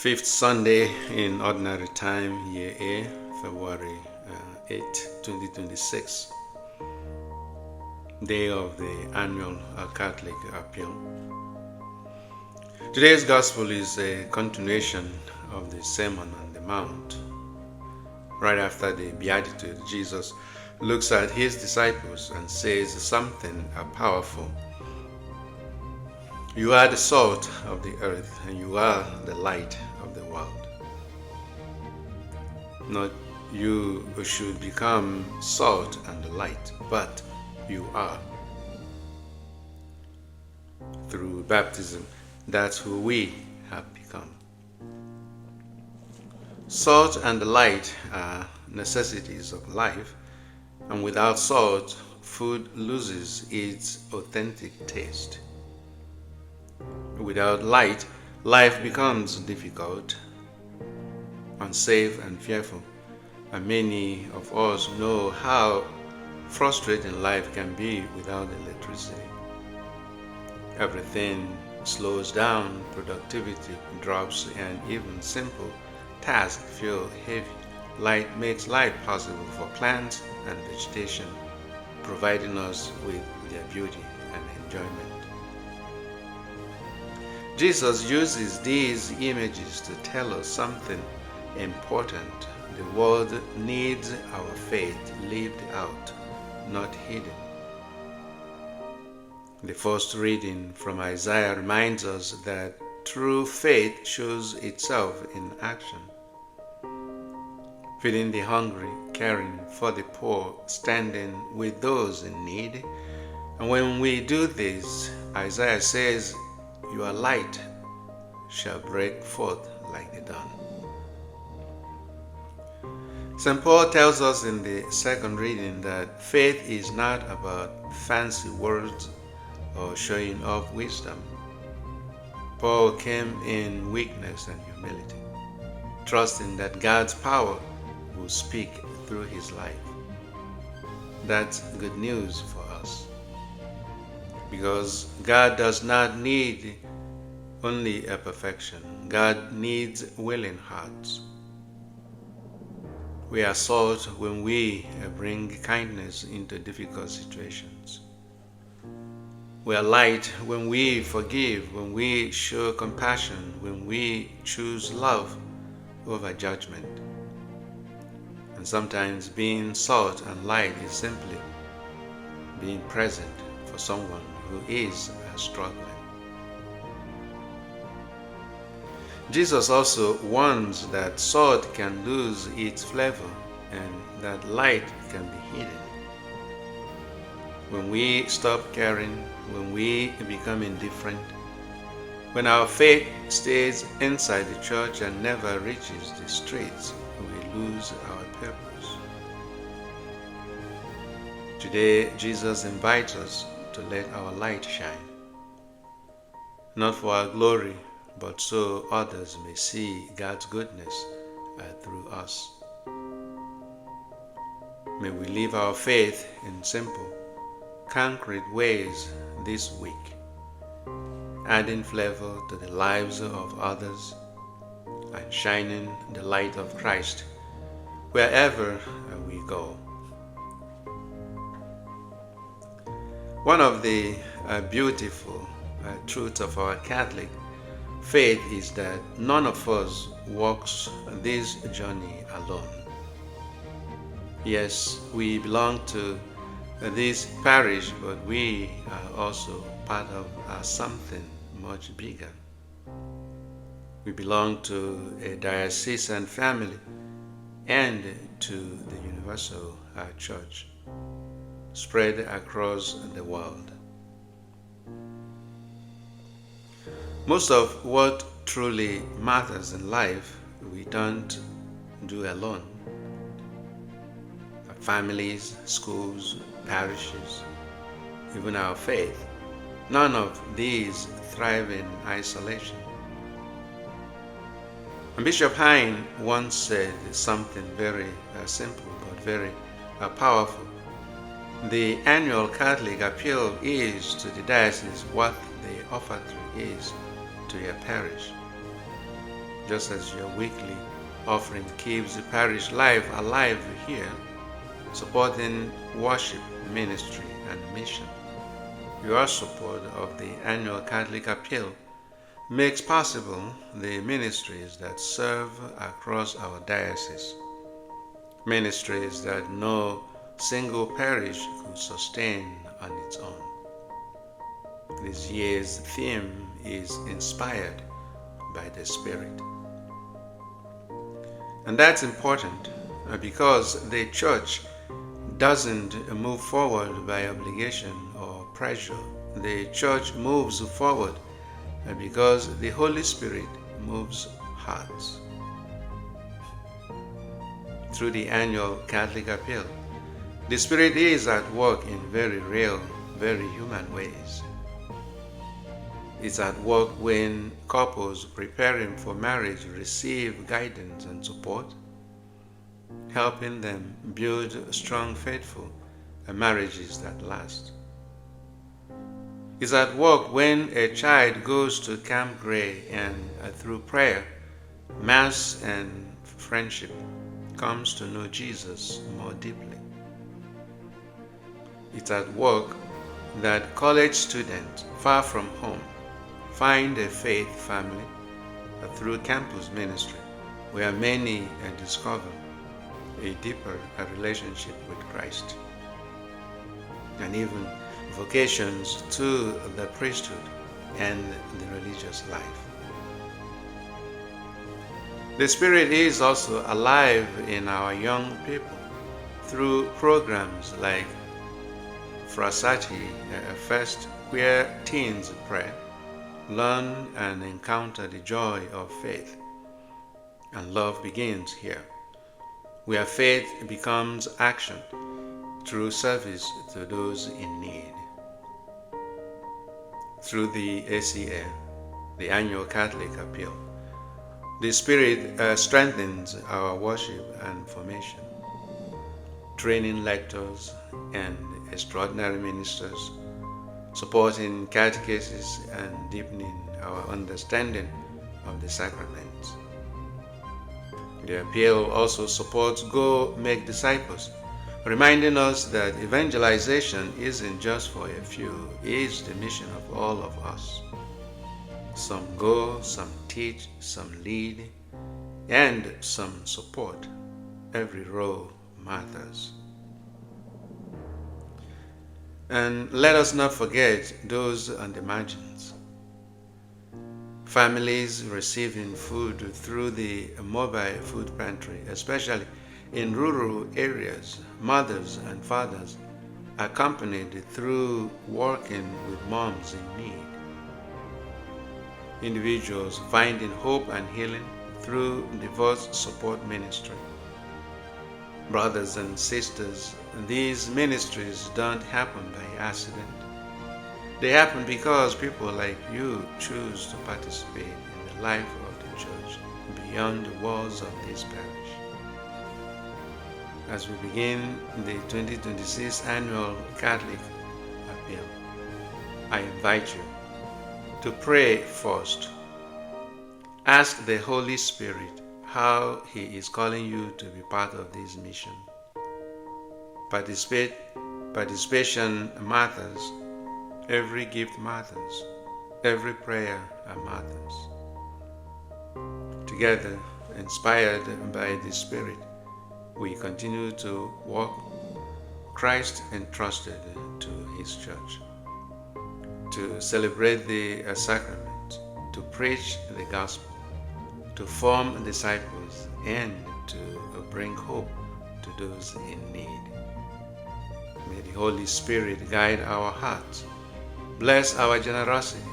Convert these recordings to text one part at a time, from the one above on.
Fifth Sunday in Ordinary Time, Year A, February 8, 2026, day of the annual Catholic Appeal. Today's Gospel is a continuation of the Sermon on the Mount. Right after the Beatitude, Jesus looks at his disciples and says something powerful. You are the salt of the earth, and you are the light of the world. Not you should become salt and the light, but you are. Through baptism, that's who we have become. Salt and the light are necessities of life, and without salt, food loses its authentic taste. Without light, life becomes difficult, unsafe, and fearful. And many of us know how frustrating life can be without electricity. Everything slows down, productivity drops, and even simple tasks feel heavy. Light makes life possible for plants and vegetation, providing us with their beauty and enjoyment. Jesus uses these images to tell us something important. The world needs our faith lived out, not hidden. The first reading from Isaiah reminds us that true faith shows itself in action. Feeding the hungry, caring for the poor, standing with those in need. And when we do this, Isaiah says, your light shall break forth like the dawn. St. Paul tells us in the second reading that faith is not about fancy words or showing off wisdom. Paul came in weakness and humility, trusting that God's power will speak through his life. That's good news for us, because God does not need only a perfection. God needs willing hearts. We are salt when we bring kindness into difficult situations. We are light when we forgive, when we show compassion, when we choose love over judgment. And sometimes being salt and light is simply being present for someone who is struggling. Jesus also warns that salt can lose its flavor and that light can be hidden. When we stop caring, when we become indifferent, when our faith stays inside the church and never reaches the streets, we lose our purpose. Today, Jesus invites us to let our light shine, not for our glory, but so others may see God's goodness through us. May we live our faith in simple, concrete ways this week, adding flavor to the lives of others and shining the light of Christ wherever we go. One of the beautiful truths of our Catholic faith is that none of us walks this journey alone. Yes, we belong to this parish, but we are also part of something much bigger. We belong to a diocesan family and to the universal church spread across the world. Most of what truly matters in life we don't do alone. Our families, schools, parishes, even our faith, none of these thrive in isolation. And Bishop Hine once said something very simple but very powerful. The annual Catholic Appeal is to the diocese what the offertory is to your parish. just as your weekly offering keeps the parish life alive here, supporting worship, ministry, and mission. Your support of the annual Catholic Appeal makes possible the ministries that serve across our diocese, ministries that no single parish could sustain on its own. This year's theme is inspired by the Spirit. And that's important because the Church doesn't move forward by obligation or pressure. The Church moves forward because the Holy Spirit moves hearts. Through the annual Catholic Appeal, the Spirit is at work in very real, very human ways. It's at work when couples preparing for marriage receive guidance and support, helping them build strong, faithful marriages that last. It's at work when a child goes to Camp Gray and through prayer, Mass, and friendship comes to know Jesus more deeply. It's at work that college students far from home find a faith family through campus ministry, where many discover a deeper relationship with Christ, and even vocations to the priesthood and the religious life. The Spirit is also alive in our young people through programs like Frassati Fest, where teens pray, learn and encounter the joy of faith, and love begins here, where faith becomes action through service to those in need. Through the ACA, the annual Catholic Appeal, the Spirit strengthens our worship and formation, training lectors and extraordinary ministers, supporting catechesis and deepening our understanding of the sacraments. The appeal also supports Go Make Disciples, reminding us that evangelization isn't just for a few, it's the mission of all of us. Some go, some teach, some lead, and some support. Every role matters. And let us not forget those on the margins. Families receiving food through the mobile food pantry, especially in rural areas, mothers and fathers accompanied through working with moms in need. Individuals finding hope and healing through divorce support ministry. Brothers and sisters, these ministries don't happen by accident. They happen because people like you choose to participate in the life of the Church beyond the walls of this parish. As we begin the 2026 Annual Catholic Appeal, I invite you to pray first. Ask the Holy Spirit how He is calling you to be part of this mission. Participation matters. Every gift matters. Every prayer matters. Together, inspired by the Spirit, we continue to walk Christ entrusted to His Church, to celebrate the sacrament, to preach the gospel, to form disciples, and to bring hope to those in need. May the Holy Spirit guide our hearts, bless our generosity,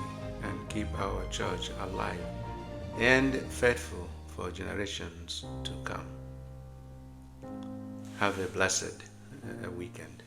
and keep our Church alive and faithful for generations to come. Have a blessed weekend.